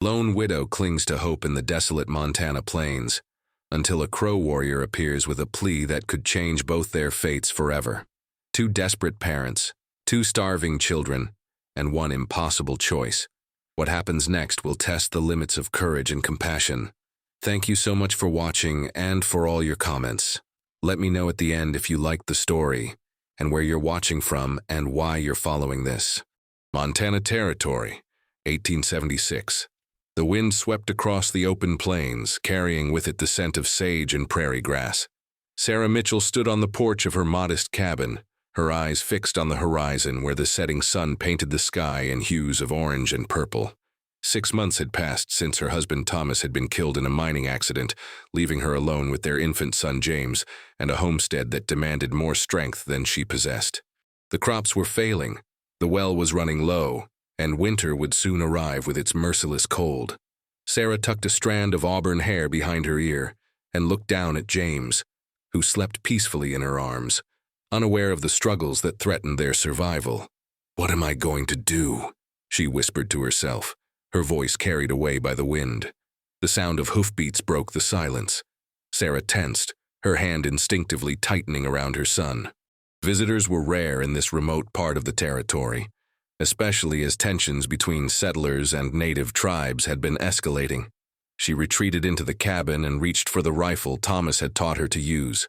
Lone widow clings to hope in the desolate Montana plains until a Crow warrior appears with a plea that could change both their fates forever. Two desperate parents, two starving children, and one impossible choice. What happens next will test the limits of courage and compassion. Thank you so much for watching and for all your comments. Let me know at the end if you liked the story and where you're watching from and why you're following this. Montana Territory, 1876. The wind swept across the open plains, carrying with it the scent of sage and prairie grass. Sarah Mitchell stood on the porch of her modest cabin, her eyes fixed on the horizon where the setting sun painted the sky in hues of orange and purple. 6 months had passed since her husband Thomas had been killed in a mining accident, leaving her alone with their infant son James and a homestead that demanded more strength than she possessed. The crops were failing, the well was running low, and winter would soon arrive with its merciless cold. Sarah tucked a strand of auburn hair behind her ear and looked down at James, who slept peacefully in her arms, unaware of the struggles that threatened their survival. "What am I going to do?" she whispered to herself, her voice carried away by the wind. The sound of hoofbeats broke the silence. Sarah tensed, her hand instinctively tightening around her son. Visitors were rare in this remote part of the territory, especially as tensions between settlers and native tribes had been escalating. She retreated into the cabin and reached for the rifle Thomas had taught her to use.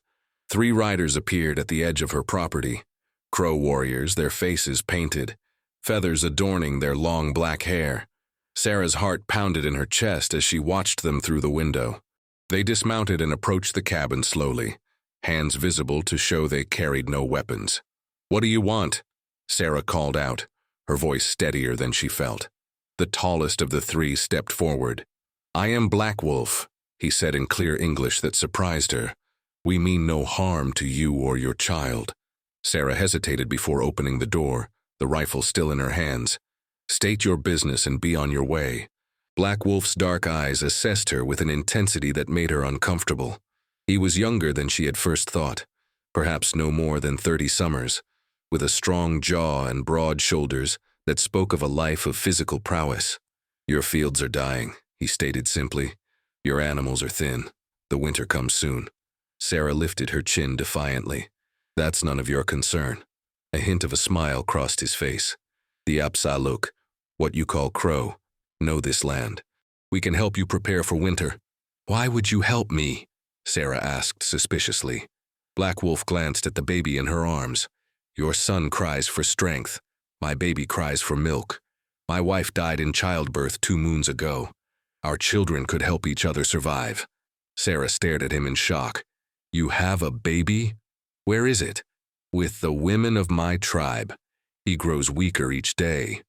3 riders appeared at the edge of her property, Crow warriors, their faces painted, feathers adorning their long black hair. Sarah's heart pounded in her chest as she watched them through the window. They dismounted and approached the cabin slowly, hands visible to show they carried no weapons. "What do you want?" Sarah called out, her voice steadier than she felt. The tallest of the 3 stepped forward. "I am Black Wolf," he said in clear English that surprised her. "We mean no harm to you or your child." Sarah hesitated before opening the door, the rifle still in her hands. "State your business and be on your way." Black Wolf's dark eyes assessed her with an intensity that made her uncomfortable. He was younger than she had first thought, perhaps no more than 30 summers, with a strong jaw and broad shoulders that spoke of a life of physical prowess. "Your fields are dying," he stated simply. "Your animals are thin. The winter comes soon." Sarah lifted her chin defiantly. "That's none of your concern." A hint of a smile crossed his face. "The Apsaluk, what you call Crow, know this land. We can help you prepare for winter." "Why would you help me?" Sarah asked suspiciously. Black Wolf glanced at the baby in her arms. "Your son cries for strength. My baby cries for milk. My wife died in childbirth 2 moons ago. Our children could help each other survive." Sarah stared at him in shock. "You have a baby? Where is it?" "With the women of my tribe. He grows weaker each day."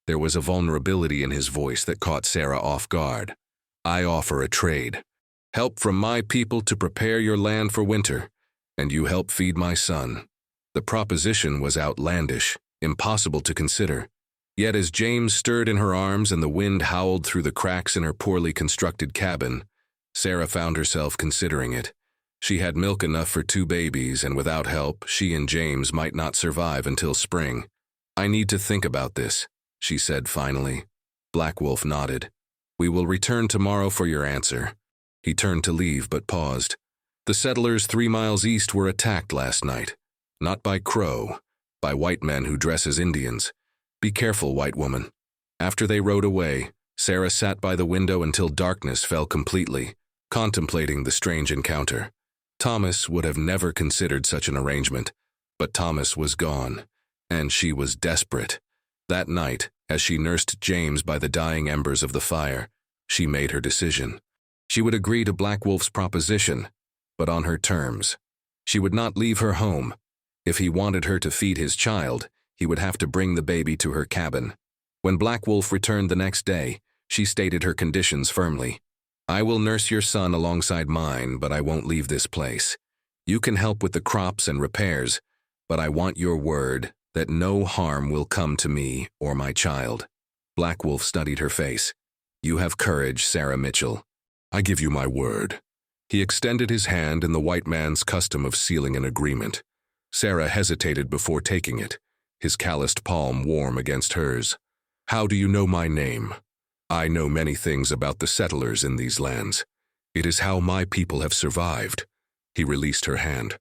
There was a vulnerability in his voice that caught Sarah off guard. "I offer a trade. Help from my people to prepare your land for winter, and you help feed my son." The proposition was outlandish, impossible to consider. Yet as James stirred in her arms and the wind howled through the cracks in her poorly constructed cabin, Sarah found herself considering it. She had milk enough for 2 babies, and without help, she and James might not survive until spring. "I need to think about this," she said finally. Black Wolf nodded. "We will return tomorrow for your answer." He turned to leave but paused. "The settlers 3 miles east were attacked last night. Not by Crow, by white men who dress as Indians. Be careful, white woman." After they rode away, Sarah sat by the window until darkness fell completely, contemplating the strange encounter. Thomas would have never considered such an arrangement, but Thomas was gone, and she was desperate. That night, as she nursed James by the dying embers of the fire, she made her decision. She would agree to Black Wolf's proposition, but on her terms. She would not leave her home. If he wanted her to feed his child, he would have to bring the baby to her cabin. When Black Wolf returned the next day, she stated her conditions firmly. "I will nurse your son alongside mine, but I won't leave this place. You can help with the crops and repairs, but I want your word that no harm will come to me or my child." Black Wolf studied her face. "You have courage, Sarah Mitchell." "I give you my word." He extended his hand in the white man's custom of sealing an agreement. Sarah hesitated before taking it, his calloused palm warm against hers. "How do you know my name?" I know many things about the settlers in these lands. It is how my people have survived. He released her hand.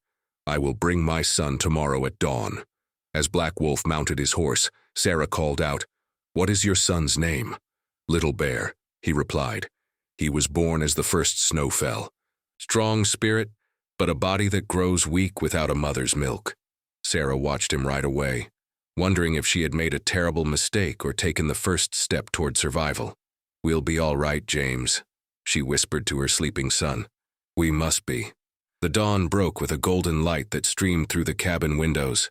I will bring my son tomorrow at dawn. As Black Wolf mounted his horse, Sarah called out, "What is your son's name?" "Little Bear," he replied. "He was born as the first snow fell. Strong spirit, but a body that grows weak without a mother's milk." Sarah watched him ride away, wondering if she had made a terrible mistake or taken the first step toward survival. "We'll be all right, James," she whispered to her sleeping son. "We must be." The dawn broke with a golden light that streamed through the cabin windows.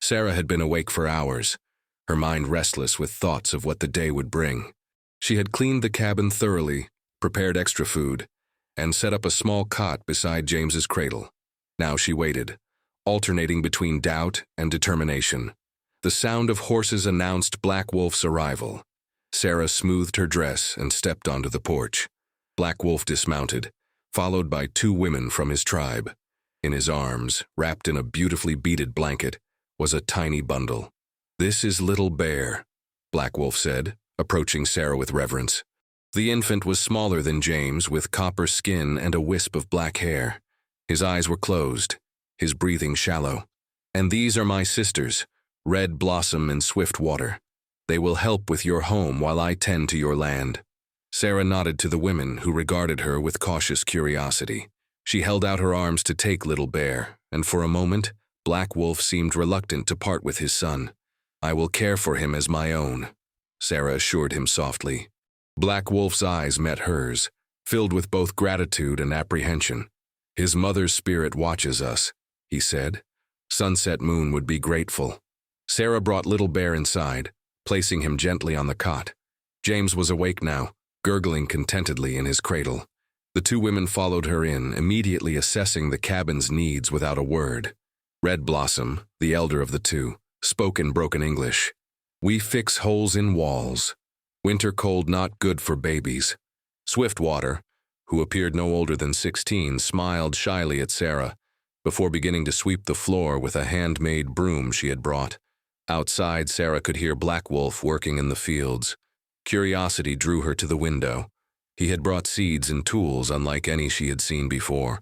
Sarah had been awake for hours, her mind restless with thoughts of what the day would bring. She had cleaned the cabin thoroughly, prepared extra food, and set up a small cot beside James's cradle. Now she waited, alternating between doubt and determination. The sound of horses announced Black Wolf's arrival. Sarah smoothed her dress and stepped onto the porch. Black Wolf dismounted, followed by 2 women from his tribe. In his arms, wrapped in a beautifully beaded blanket, was a tiny bundle. "This is Little Bear," Black Wolf said, approaching Sarah with reverence. The infant was smaller than James, with copper skin and a wisp of black hair. His eyes were closed, his breathing shallow. "And these are my sisters, Red Blossom and Swiftwater. They will help with your home while I tend to your land." Sarah nodded to the women, who regarded her with cautious curiosity. She held out her arms to take Little Bear, and for a moment, Black Wolf seemed reluctant to part with his son. "I will care for him as my own," Sarah assured him softly. Black Wolf's eyes met hers, filled with both gratitude and apprehension. "His mother's spirit watches us," he said. "Sunset Moon would be grateful." Sarah brought Little Bear inside, placing him gently on the cot. James was awake now, gurgling contentedly in his cradle. The 2 women followed her in, immediately assessing the cabin's needs without a word. Red Blossom, the elder of the 2, spoke in broken English. "We fix holes in walls. Winter cold not good for babies." Swiftwater, who appeared no older than 16, smiled shyly at Sarah, before beginning to sweep the floor with a handmade broom she had brought. Outside, Sarah could hear Black Wolf working in the fields. Curiosity drew her to the window. He had brought seeds and tools unlike any she had seen before,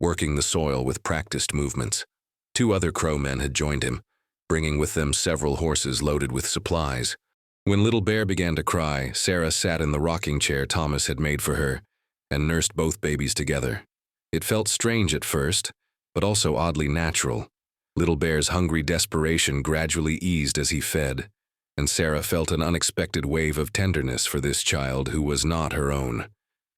working the soil with practiced movements. 2 other Crow men had joined him, bringing with them several horses loaded with supplies. When Little Bear began to cry, Sarah sat in the rocking chair Thomas had made for her and nursed both babies together. It felt strange at first, but also oddly natural. Little Bear's hungry desperation gradually eased as he fed, and Sarah felt an unexpected wave of tenderness for this child who was not her own.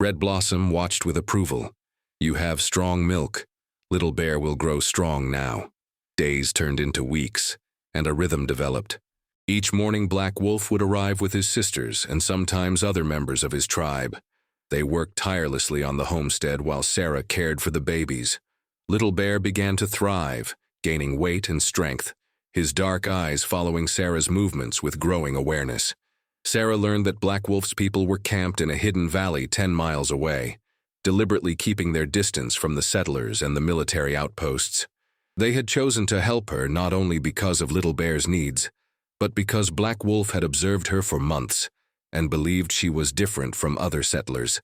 Red Blossom watched with approval. "You have strong milk. Little Bear will grow strong now." Days turned into weeks, and a rhythm developed. Each morning Black Wolf would arrive with his sisters and sometimes other members of his tribe. They worked tirelessly on the homestead while Sarah cared for the babies. Little Bear began to thrive, gaining weight and strength, his dark eyes following Sarah's movements with growing awareness. Sarah learned that Black Wolf's people were camped in a hidden valley 10 miles away, deliberately keeping their distance from the settlers and the military outposts. They had chosen to help her not only because of Little Bear's needs, but because Black Wolf had observed her for months and believed she was different from other settlers.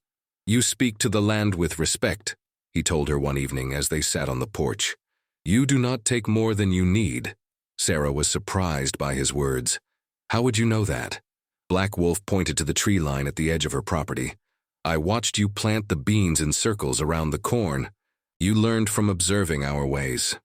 "You speak to the land with respect," he told her one evening as they sat on the porch. "You do not take more than you need." Sarah was surprised by his words. "How would you know that?" Black Wolf pointed to the tree line at the edge of her property. "I watched you plant the beans in circles around the corn. You learned from observing our ways."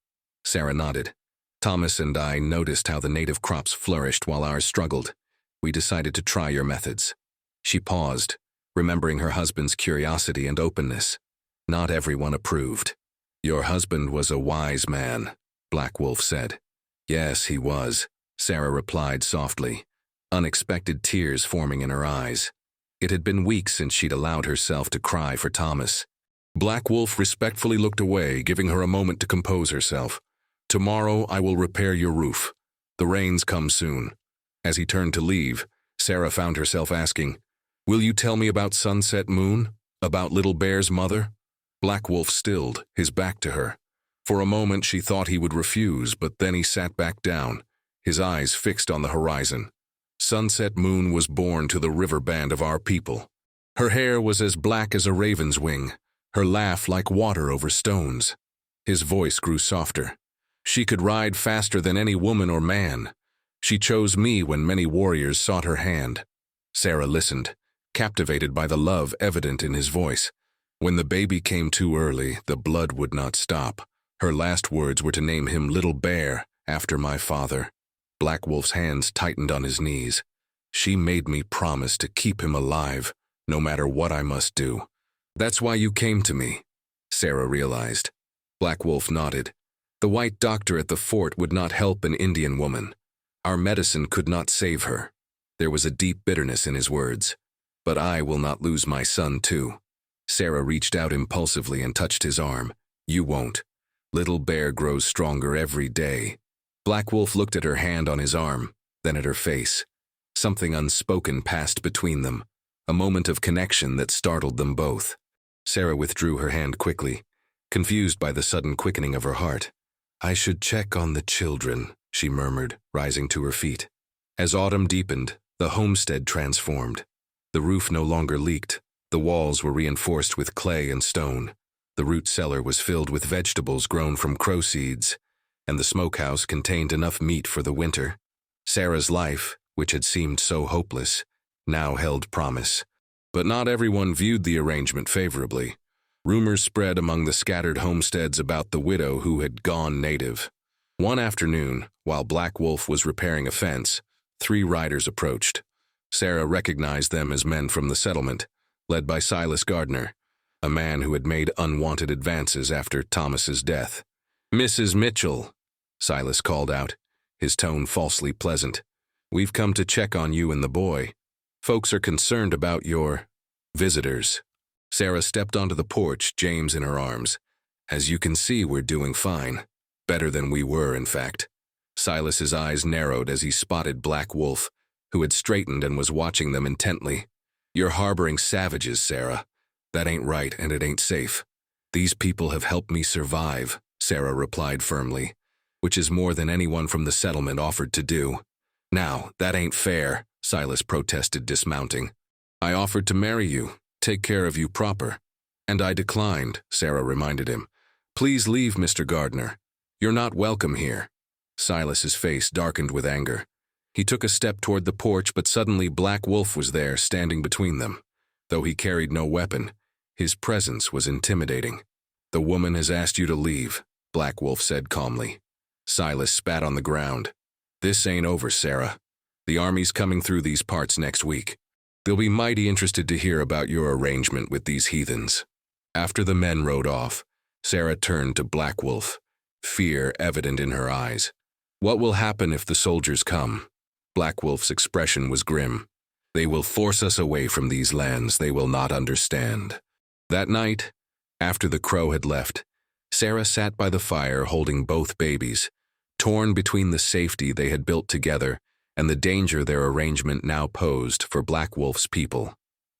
Sarah nodded. "Thomas and I noticed how the native crops flourished while ours struggled. We decided to try your methods." She paused, remembering her husband's curiosity and openness. Not everyone approved. "Your husband was a wise man," Black Wolf said. "Yes, he was," Sarah replied softly, unexpected tears forming in her eyes. It had been weeks since she'd allowed herself to cry for Thomas. Black Wolf respectfully looked away, giving her a moment to compose herself. "Tomorrow I will repair your roof. The rains come soon." As he turned to leave, Sarah found herself asking, "Will you tell me about Sunset Moon? About Little Bear's mother?" Black Wolf stilled, his back to her. For a moment she thought he would refuse, but then he sat back down, his eyes fixed on the horizon. sunset moon was born to the river band of our people. Her hair was as black as a raven's wing, her laugh like water over stones. His voice grew softer. She could ride faster than any woman or man. She chose me when many warriors sought her hand. Sarah listened, captivated by the love evident in his voice. When the baby came too early, the blood would not stop. Her last words were to name him Little Bear, after my father. Black Wolf's hands tightened on his knees. She made me promise to keep him alive, no matter what I must do. That's why you came to me, Sarah realized. Black Wolf nodded. The white doctor at the fort would not help an Indian woman. Our medicine could not save her. There was a deep bitterness in his words. But I will not lose my son too. Sarah reached out impulsively and touched his arm. You won't. Little Bear grows stronger every day. Black Wolf looked at her hand on his arm, then at her face. Something unspoken passed between them, a moment of connection that startled them both. Sarah withdrew her hand quickly, confused by the sudden quickening of her heart. I should check on the children, she murmured, rising to her feet. As autumn deepened, the homestead transformed. The roof no longer leaked. The walls were reinforced with clay and stone. The root cellar was filled with vegetables grown from crow seeds, and the smokehouse contained enough meat for the winter. Sarah's life, which had seemed so hopeless, now held promise. But not everyone viewed the arrangement favorably. Rumors spread among the scattered homesteads about the widow who had gone native. One afternoon, while Black Wolf was repairing a fence, 3 riders approached. Sarah recognized them as men from the settlement, led by Silas Gardner, a man who had made unwanted advances after Thomas's death. Mrs. Mitchell, Silas called out, his tone falsely pleasant. We've come to check on you and the boy. Folks are concerned about your visitors. Sarah stepped onto the porch, James in her arms. As you can see, we're doing fine. Better than we were, in fact. Silas's eyes narrowed as he spotted Black Wolf, who had straightened and was watching them intently. You're harboring savages, Sarah. That ain't right, and it ain't safe. These people have helped me survive, Sarah replied firmly, which is more than anyone from the settlement offered to do. Now, that ain't fair, Silas protested, dismounting. I offered to marry you, take care of you proper. And I declined, Sarah reminded him. Please leave, Mr. Gardner. You're not welcome here. Silas's face darkened with anger. He took a step toward the porch, but suddenly Black Wolf was there, standing between them. Though he carried no weapon, his presence was intimidating. The woman has asked you to leave, Black Wolf said calmly. Silas spat on the ground. This ain't over, Sarah. The army's coming through these parts next week. They'll be mighty interested to hear about your arrangement with these heathens. After the men rode off, Sarah turned to Black Wolf, fear evident in her eyes. What will happen if the soldiers come? Black Wolf's expression was grim. They will force us away from these lands they will not understand. That night, after the crow had left, Sarah sat by the fire holding both babies, torn between the safety they had built together and the danger their arrangement now posed for Black Wolf's people.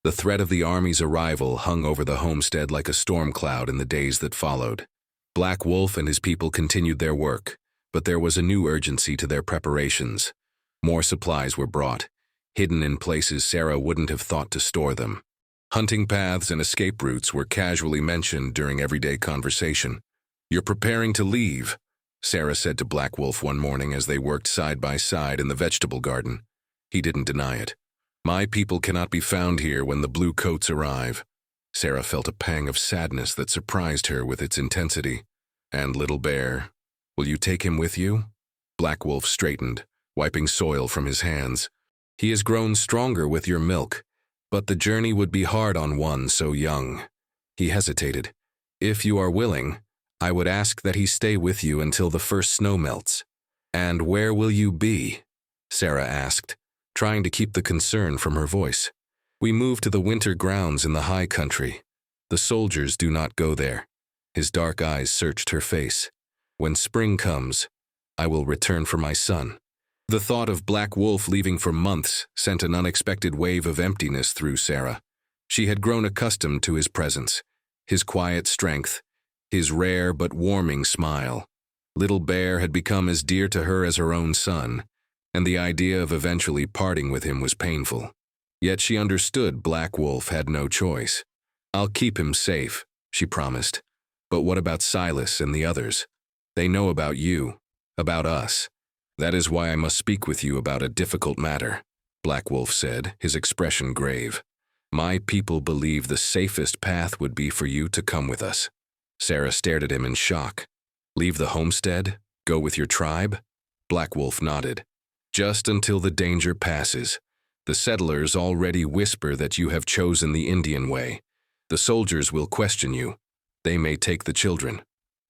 The threat of the army's arrival hung over the homestead like a storm cloud in the days that followed. Black Wolf and his people continued their work, but there was a new urgency to their preparations. More supplies were brought, hidden in places Sarah wouldn't have thought to store them. Hunting paths and escape routes were casually mentioned during everyday conversation. You're preparing to leave, Sarah said to Black Wolf one morning as they worked side by side in the vegetable garden. He didn't deny it. My people cannot be found here when the blue coats arrive. Sarah felt a pang of sadness that surprised her with its intensity. And Little Bear, will you take him with you? Black Wolf straightened, wiping soil from his hands. He has grown stronger with your milk, but the journey would be hard on one so young. He hesitated. If you are willing, I would ask that he stay with you until the first snow melts. And where will you be? Sarah asked, trying to keep the concern from her voice. We move to the winter grounds in the high country. The soldiers do not go there. His dark eyes searched her face. When spring comes, I will return for my son. The thought of Black Wolf leaving for months sent an unexpected wave of emptiness through Sarah. She had grown accustomed to his presence, his quiet strength, his rare but warming smile. Little Bear had become as dear to her as her own son, and the idea of eventually parting with him was painful. Yet she understood Black Wolf had no choice. "I'll keep him safe," she promised. "But what about Silas and the others? They know about you, about us. That is why I must speak with you about a difficult matter," Black Wolf said, his expression grave. "My people believe the safest path would be for you to come with us." Sarah stared at him in shock. "Leave the homestead? Go with your tribe?" Black Wolf nodded. "Just until the danger passes. The settlers already whisper that you have chosen the Indian way. The soldiers will question you. They may take the children."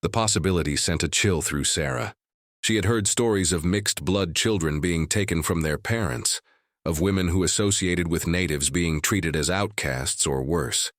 The possibility sent a chill through Sarah. She had heard stories of mixed-blood children being taken from their parents, of women who associated with natives being treated as outcasts or worse.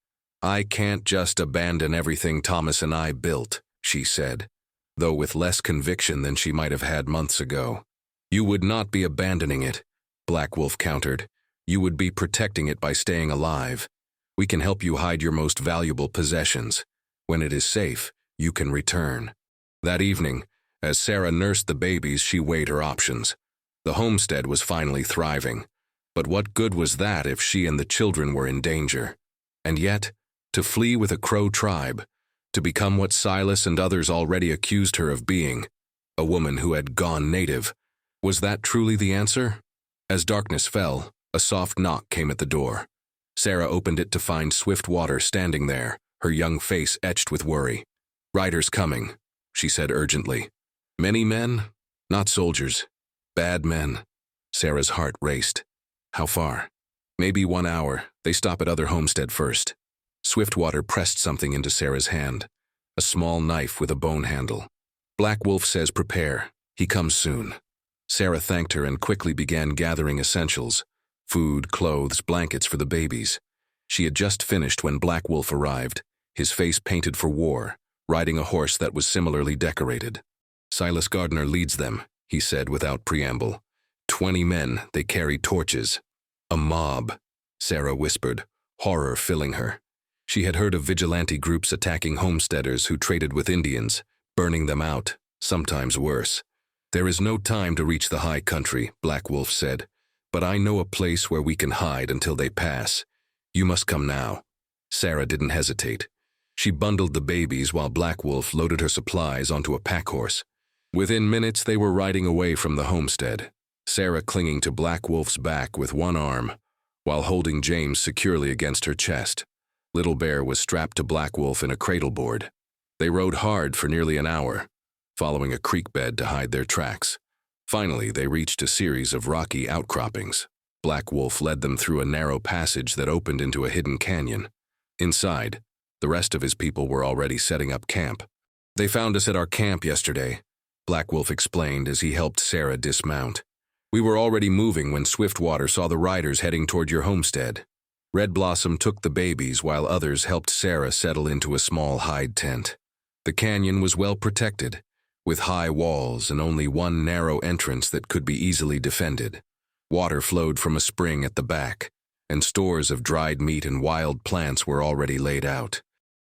"I can't just abandon everything Thomas and I built," she said, though with less conviction than she might have had months ago. "You would not be abandoning it," Black Wolf countered. "You would be protecting it by staying alive. We can help you hide your most valuable possessions. When it is safe, you can return." That evening, as Sarah nursed the babies, she weighed her options. The homestead was finally thriving. But what good was that if she and the children were in danger? And yet, to flee with a Crow tribe, to become what Silas and others already accused her of being, a woman who had gone native, was that truly the answer? As darkness fell, a soft knock came at the door. Sarah opened it to find Swiftwater standing there, her young face etched with worry. "Riders coming," she said urgently. "Many men? Not soldiers. Bad men." Sarah's heart raced. "How far?" "Maybe 1 hour. They stop at other homestead first." Swiftwater pressed something into Sarah's hand, a small knife with a bone handle. "Black Wolf says prepare. He comes soon." Sarah thanked her and quickly began gathering essentials: food, clothes, blankets for the babies. She had just finished when Black Wolf arrived, his face painted for war, riding a horse that was similarly decorated. "Silas Gardner leads them," he said without preamble. 20 men, they carry torches. "A mob," Sarah whispered, horror filling her. She had heard of vigilante groups attacking homesteaders who traded with Indians, burning them out, sometimes worse. "There is no time to reach the high country," Black Wolf said, "but I know a place where we can hide until they pass. You must come now." Sarah didn't hesitate. She bundled the babies while Black Wolf loaded her supplies onto a pack horse. Within minutes they were riding away from the homestead, Sarah clinging to Black Wolf's back with one arm, while holding James securely against her chest. Little Bear was strapped to Black Wolf in a cradleboard. They rode hard for nearly an hour, following a creek bed to hide their tracks. Finally, they reached a series of rocky outcroppings. Black Wolf led them through a narrow passage that opened into a hidden canyon. Inside, the rest of his people were already setting up camp. "They found us at our camp yesterday," Black Wolf explained as he helped Sarah dismount. "We were already moving when Swiftwater saw the riders heading toward your homestead." Red Blossom took the babies while others helped Sarah settle into a small hide tent. The canyon was well protected, with high walls and only one narrow entrance that could be easily defended. Water flowed from a spring at the back, and stores of dried meat and wild plants were already laid out.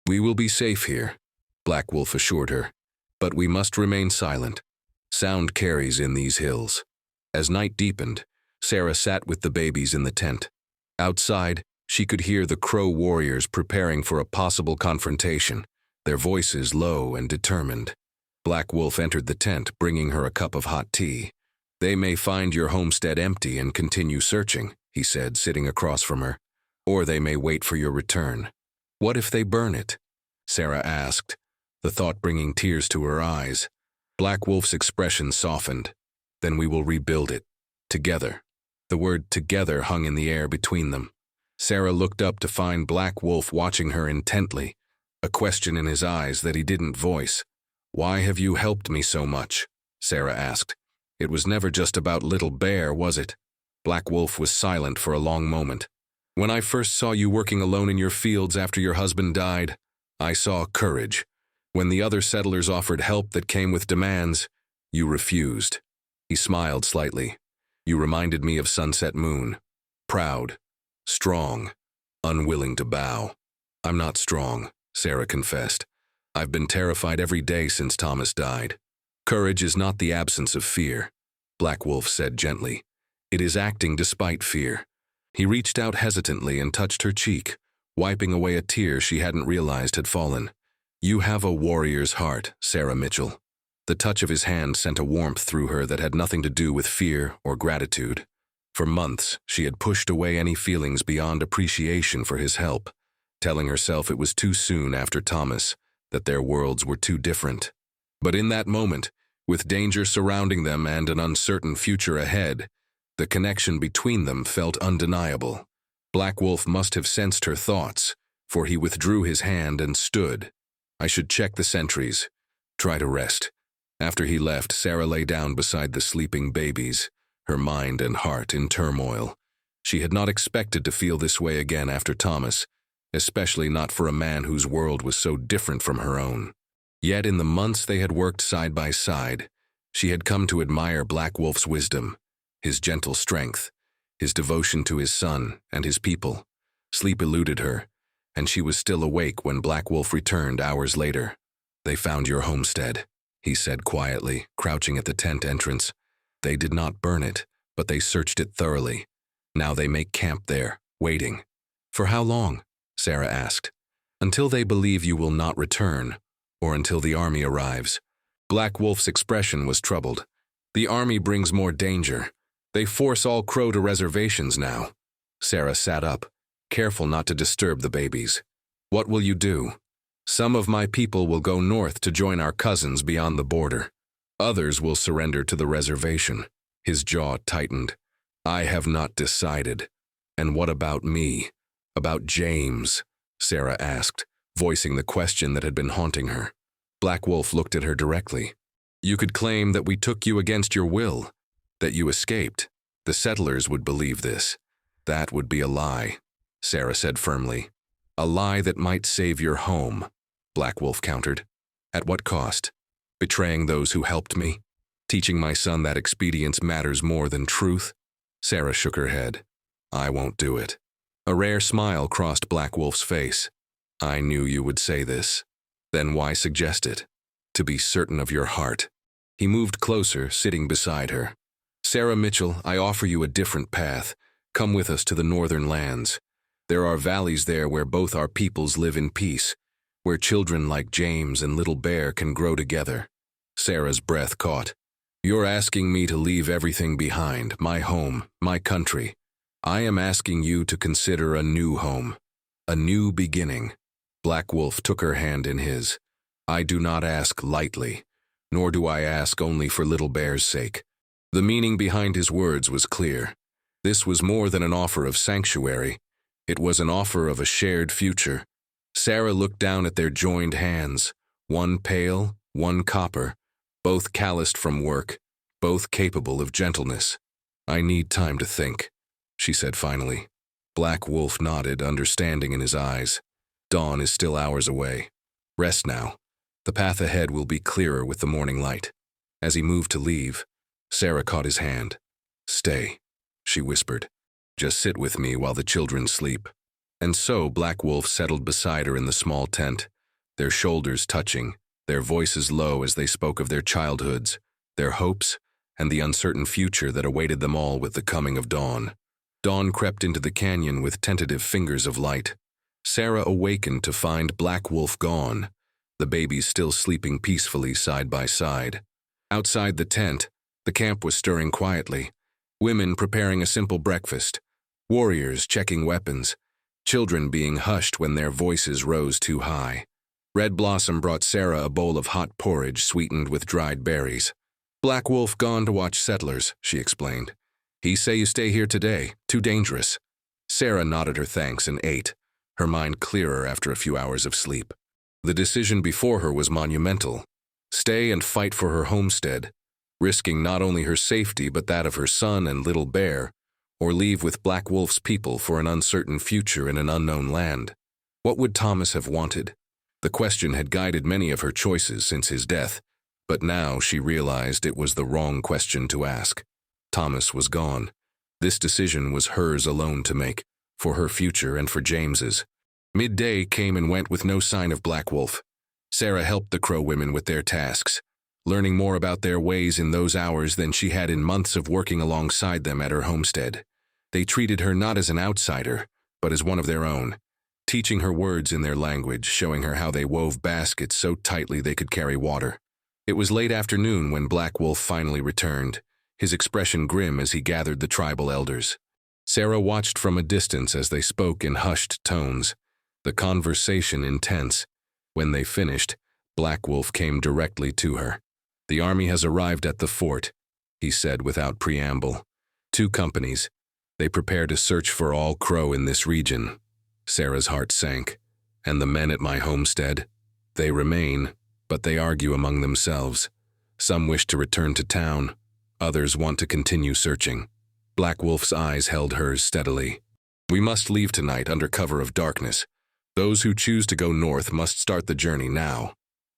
"We will be safe here," Black Wolf assured her, "but we must remain silent. Sound carries in these hills." As night deepened, Sarah sat with the babies in the tent. Outside, she could hear the Crow warriors preparing for a possible confrontation, their voices low and determined. Black Wolf entered the tent, bringing her a cup of hot tea. "They may find your homestead empty and continue searching," he said, sitting across from her. "Or they may wait for your return." "What if they burn it?" Sarah asked, the thought bringing tears to her eyes. Black Wolf's expression softened. "Then we will rebuild it. Together." The word "together" hung in the air between them. Sarah looked up to find Black Wolf watching her intently, a question in his eyes that he didn't voice. "Why have you helped me so much?" Sarah asked. "It was never just about Little Bear, was it?" Black Wolf was silent for a long moment. "When I first saw you working alone in your fields after your husband died, I saw courage. When the other settlers offered help that came with demands, you refused." He smiled slightly. "You reminded me of Sunset Moon. Proud, strong, unwilling to bow." "I'm not strong," Sarah confessed. "I've been terrified every day since Thomas died. Courage is not the absence of fear. Black Wolf said gently. It is acting despite fear. He reached out hesitantly and touched her cheek, wiping away a tear she hadn't realized had fallen. You have a warrior's heart, Sarah Mitchell. The touch of his hand sent a warmth through her that had nothing to do with fear or gratitude. For months, she had pushed away any feelings beyond appreciation for his help, telling herself it was too soon after Thomas, that their worlds were too different. But in that moment, with danger surrounding them and an uncertain future ahead, the connection between them felt undeniable. Black Wolf must have sensed her thoughts, for he withdrew his hand and stood. I should check the sentries. Try to rest. After he left, Sarah lay down beside the sleeping babies, her mind and heart in turmoil. She had not expected to feel this way again after Thomas, especially not for a man whose world was so different from her own. Yet in the months they had worked side by side, she had come to admire Black Wolf's wisdom, his gentle strength, his devotion to his son and his people. Sleep eluded her, and she was still awake when Black Wolf returned hours later. They found your homestead, he said quietly, crouching at the tent entrance. They did not burn it, but they searched it thoroughly. Now they make camp there, waiting. For how long? Sarah asked. Until they believe you will not return, or until the army arrives. Black Wolf's expression was troubled. The army brings more danger. They force all Crow to reservations now. Sarah sat up, careful not to disturb the babies. What will you do? Some of my people will go north to join our cousins beyond the border. Others will surrender to the reservation. His jaw tightened. I have not decided. And what about me? About James? Sarah asked, voicing the question that had been haunting her. Black Wolf looked at her directly. You could claim that we took you against your will, that you escaped. The settlers would believe this. That would be a lie, Sarah said firmly. A lie that might save your home, Black Wolf countered. At what cost? Betraying those who helped me? Teaching my son that expedience matters more than truth? Sarah shook her head. I won't do it. A rare smile crossed Black Wolf's face. I knew you would say this. Then why suggest it? To be certain of your heart. He moved closer, sitting beside her. Sarah Mitchell, I offer you a different path. Come with us to the northern lands. There are valleys there where both our peoples live in peace, where children like James and Little Bear can grow together. Sarah's breath caught. You're asking me to leave everything behind, my home, my country. I am asking you to consider a new home, a new beginning. Black Wolf took her hand in his. I do not ask lightly, nor do I ask only for Little Bear's sake. The meaning behind his words was clear. This was more than an offer of sanctuary. It was an offer of a shared future. Sarah looked down at their joined hands, one pale, one copper, both calloused from work, both capable of gentleness. I need time to think, she said finally. Black Wolf nodded, understanding in his eyes. Dawn is still hours away. Rest now. The path ahead will be clearer with the morning light. As he moved to leave, Sarah caught his hand. Stay, she whispered. Just sit with me while the children sleep. And so Black Wolf settled beside her in the small tent, their shoulders touching, their voices low as they spoke of their childhoods, their hopes, and the uncertain future that awaited them all with the coming of dawn. Dawn crept into the canyon with tentative fingers of light. Sarah awakened to find Black Wolf gone, the babies still sleeping peacefully side by side. Outside the tent, the camp was stirring quietly, women preparing a simple breakfast, warriors checking weapons, children being hushed when their voices rose too high. Red Blossom brought Sarah a bowl of hot porridge sweetened with dried berries. Black Wolf gone to watch settlers, she explained. He say you stay here today, too dangerous. Sarah nodded her thanks and ate, her mind clearer after a few hours of sleep. The decision before her was monumental. Stay and fight for her homestead, risking not only her safety but that of her son and Little Bear, or leave with Black Wolf's people for an uncertain future in an unknown land. What would Thomas have wanted? The question had guided many of her choices since his death, but now she realized it was the wrong question to ask. Thomas was gone. This decision was hers alone to make, for her future and for James's. Midday came and went with no sign of Black Wolf. Sarah helped the Crow women with their tasks. learning more about their ways in those hours than she had in months of working alongside them at her homestead. They treated her not as an outsider, but as one of their own, teaching her words in their language, showing her how they wove baskets so tightly they could carry water. It was late afternoon when Black Wolf finally returned, his expression grim as he gathered the tribal elders. Sarah watched from a distance as they spoke in hushed tones, the conversation intense. When they finished, Black Wolf came directly to her. "The army has arrived at the fort," he said without preamble. "2 companies. They prepare to search for all Crow in this region." Sarah's heart sank. "And the men at my homestead? They remain, but they argue among themselves. Some wish to return to town. Others want to continue searching." Black Wolf's eyes held hers steadily. "We must leave tonight under cover of darkness. Those who choose to go north must start the journey now.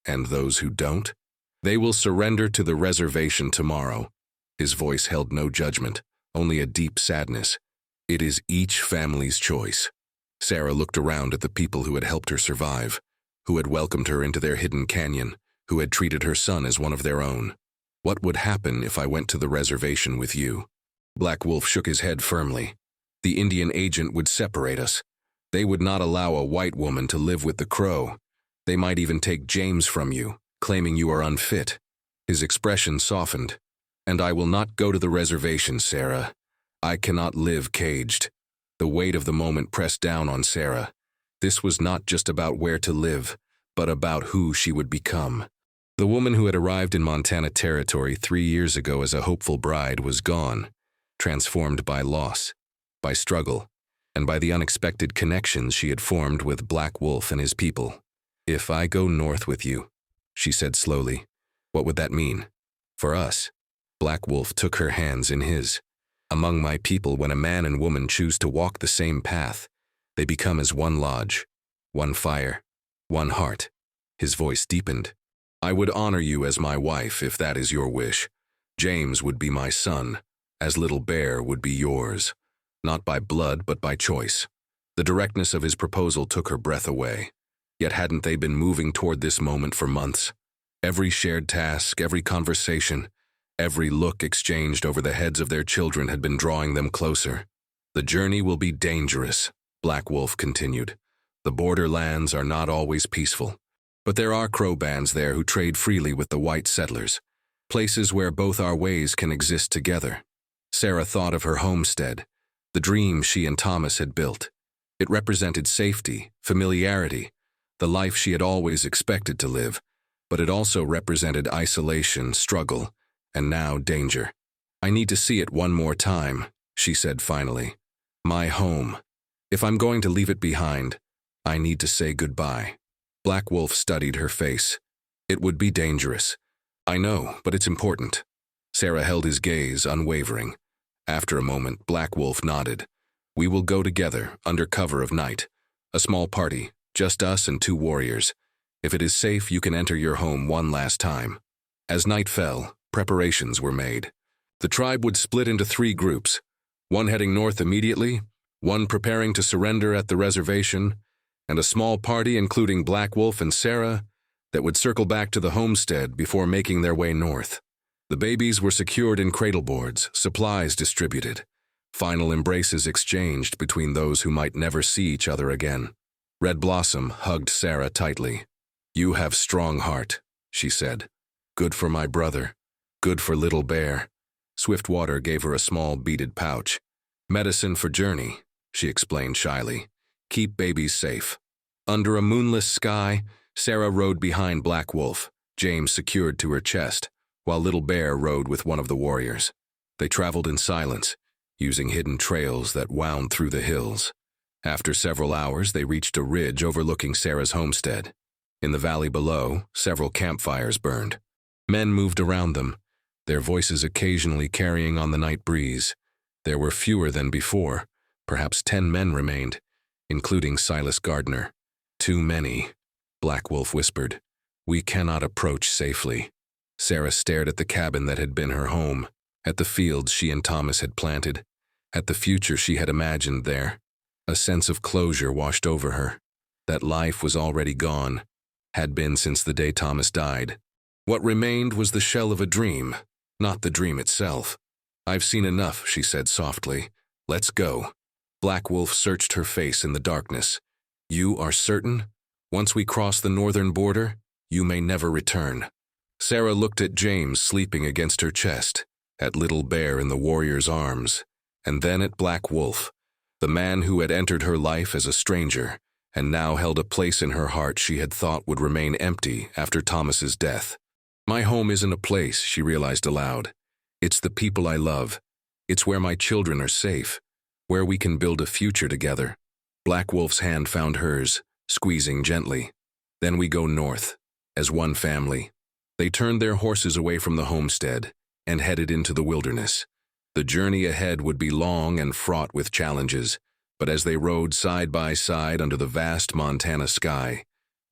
And those who don't? They will surrender to the reservation tomorrow." His voice held no judgment, only a deep sadness. "It is each family's choice." Sarah looked around at the people who had helped her survive, who had welcomed her into their hidden canyon, who had treated her son as one of their own. "What would happen if I went to the reservation with you?" Black Wolf shook his head firmly. "The Indian agent would separate us. They would not allow a white woman to live with the Crow. They might even take James from you, claiming you are unfit." His expression softened. "And I will not go to the reservation, Sarah. I cannot live caged." The weight of the moment pressed down on Sarah. This was not just about where to live, but about who she would become. The woman who had arrived in Montana territory 3 years ago as a hopeful bride was gone, transformed by loss, by struggle, and by the unexpected connections she had formed with Black Wolf and his people. "If I go north with you," she said slowly, "what would that mean? For us?" Black Wolf took her hands in his. "Among my people, when a man and woman choose to walk the same path, they become as one lodge, one fire, one heart." His voice deepened. "I would honor you as my wife if that is your wish. James would be my son, as Little Bear would be yours. Not by blood, but by choice." The directness of his proposal took her breath away. Yet hadn't they been moving toward this moment for months? Every shared task, every conversation, every look exchanged over the heads of their children had been drawing them closer. "The journey will be dangerous," Black Wolf continued. "The borderlands are not always peaceful. But there are Crow bands there who trade freely with the white settlers, places where both our ways can exist together." Sarah thought of her homestead, the dream she and Thomas had built. It represented safety, familiarity, the life she had always expected to live, but it also represented isolation, struggle, and now danger. "I need to see it one more time," she said finally. "My home. If I'm going to leave it behind, I need to say goodbye." Black Wolf studied her face. "It would be dangerous. I know, but it's important." Sarah held his gaze, unwavering. After a moment, Black Wolf nodded. "We will go together, under cover of night. A small party, just us and 2 warriors. If it is safe, you can enter your home one last time." As night fell, preparations were made. The tribe would split into 3 groups, one heading north immediately, one preparing to surrender at the reservation, and a small party, including Black Wolf and Sarah, that would circle back to the homestead before making their way north. The babies were secured in cradle boards, supplies distributed, final embraces exchanged between those who might never see each other again. Red Blossom hugged Sarah tightly. "You have strong heart," she said. "Good for my brother. Good for Little Bear." Swiftwater gave her a small beaded pouch. "Medicine for journey," she explained shyly. "Keep babies safe." Under a moonless sky, Sarah rode behind Black Wolf, James secured to her chest, while Little Bear rode with one of the warriors. They traveled in silence, using hidden trails that wound through the hills. After several hours, they reached a ridge overlooking Sarah's homestead. In the valley below, several campfires burned. Men moved around them, their voices occasionally carrying on the night breeze. There were fewer than before. Perhaps 10 men remained, including Silas Gardner. "Too many," Black Wolf whispered. "We cannot approach safely." Sarah stared at the cabin that had been her home, at the fields she and Thomas had planted, at the future she had imagined there. A sense of closure washed over her. That life was already gone, had been since the day Thomas died. What remained was the shell of a dream, not the dream itself. "I've seen enough," she said softly. "Let's go." Black Wolf searched her face in the darkness. "You are certain? Once we cross the northern border, you may never return." Sarah looked at James sleeping against her chest, at Little Bear in the warrior's arms, and then at Black Wolf, the man who had entered her life as a stranger and now held a place in her heart she had thought would remain empty after Thomas's death. "My home isn't a place," she realized aloud. "It's the people I love. It's where my children are safe, where we can build a future together." Black Wolf's hand found hers, squeezing gently. "Then we go north, as one family." They turned their horses away from the homestead and headed into the wilderness. The journey ahead would be long and fraught with challenges, but as they rode side by side under the vast Montana sky,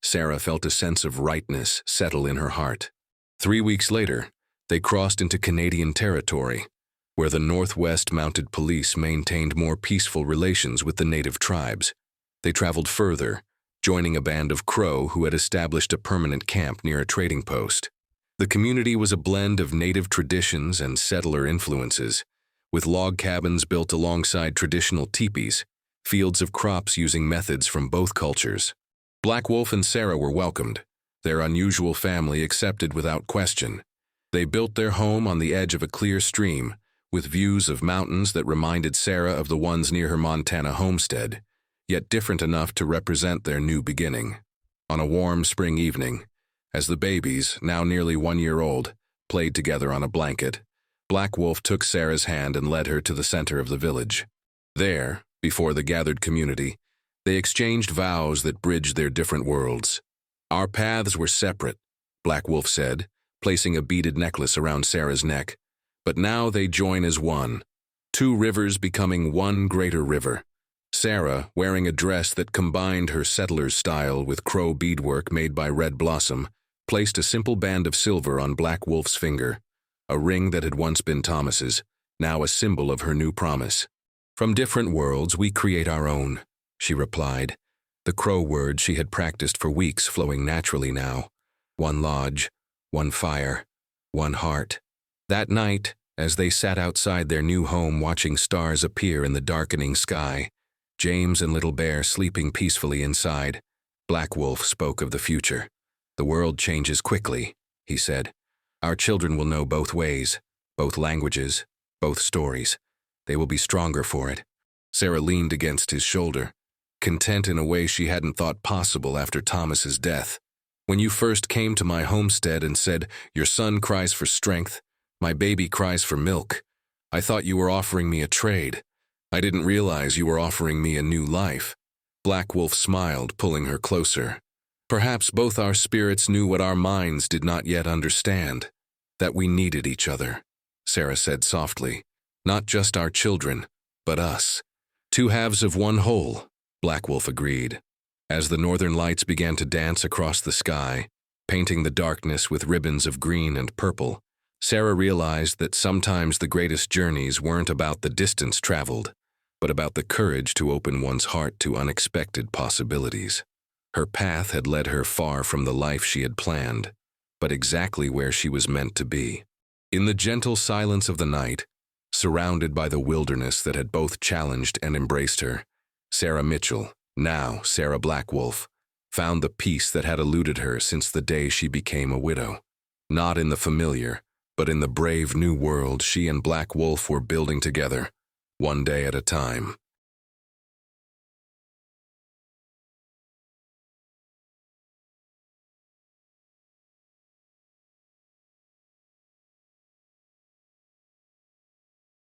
Sarah felt a sense of rightness settle in her heart. 3 weeks later, they crossed into Canadian territory, where the Northwest Mounted Police maintained more peaceful relations with the native tribes. They traveled further, joining a band of Crow who had established a permanent camp near a trading post. The community was a blend of native traditions and settler influences, with log cabins built alongside traditional teepees, fields of crops using methods from both cultures. Black Wolf and Sarah were welcomed, their unusual family accepted without question. They built their home on the edge of a clear stream, with views of mountains that reminded Sarah of the ones near her Montana homestead, yet different enough to represent their new beginning. On a warm spring evening, as the babies, now nearly 1 year old, played together on a blanket, Black Wolf took Sarah's hand and led her to the center of the village. There, before the gathered community, they exchanged vows that bridged their different worlds. "Our paths were separate," Black Wolf said, placing a beaded necklace around Sarah's neck. "But now they join as one, 2 rivers becoming one greater river." Sarah, wearing a dress that combined her settler's style with Crow beadwork made by Red Blossom, placed a simple band of silver on Black Wolf's finger, a ring that had once been Thomas's, now a symbol of her new promise. "From different worlds we create our own," she replied, the Crow words she had practiced for weeks flowing naturally now. "One lodge, one fire, one heart." That night, as they sat outside their new home watching stars appear in the darkening sky, James and Little Bear sleeping peacefully inside, Black Wolf spoke of the future. "The world changes quickly," he said. "Our children will know both ways, both languages, both stories. They will be stronger for it." Sarah leaned against his shoulder, content in a way she hadn't thought possible after Thomas's death. "When you first came to my homestead and said, 'Your son cries for strength, my baby cries for milk,' I thought you were offering me a trade. I didn't realize you were offering me a new life." Black Wolf smiled, pulling her closer. "Perhaps both our spirits knew what our minds did not yet understand, that we needed each other," Sarah said softly. "Not just our children, but us. 2 halves of one whole," Black Wolf agreed. As the northern lights began to dance across the sky, painting the darkness with ribbons of green and purple, Sarah realized that sometimes the greatest journeys weren't about the distance traveled, but about the courage to open one's heart to unexpected possibilities. Her path had led her far from the life she had planned, but exactly where she was meant to be. In the gentle silence of the night, surrounded by the wilderness that had both challenged and embraced her, Sarah Mitchell, now Sarah Black Wolf, found the peace that had eluded her since the day she became a widow. Not in the familiar, but in the brave new world she and Black Wolf were building together, one day at a time.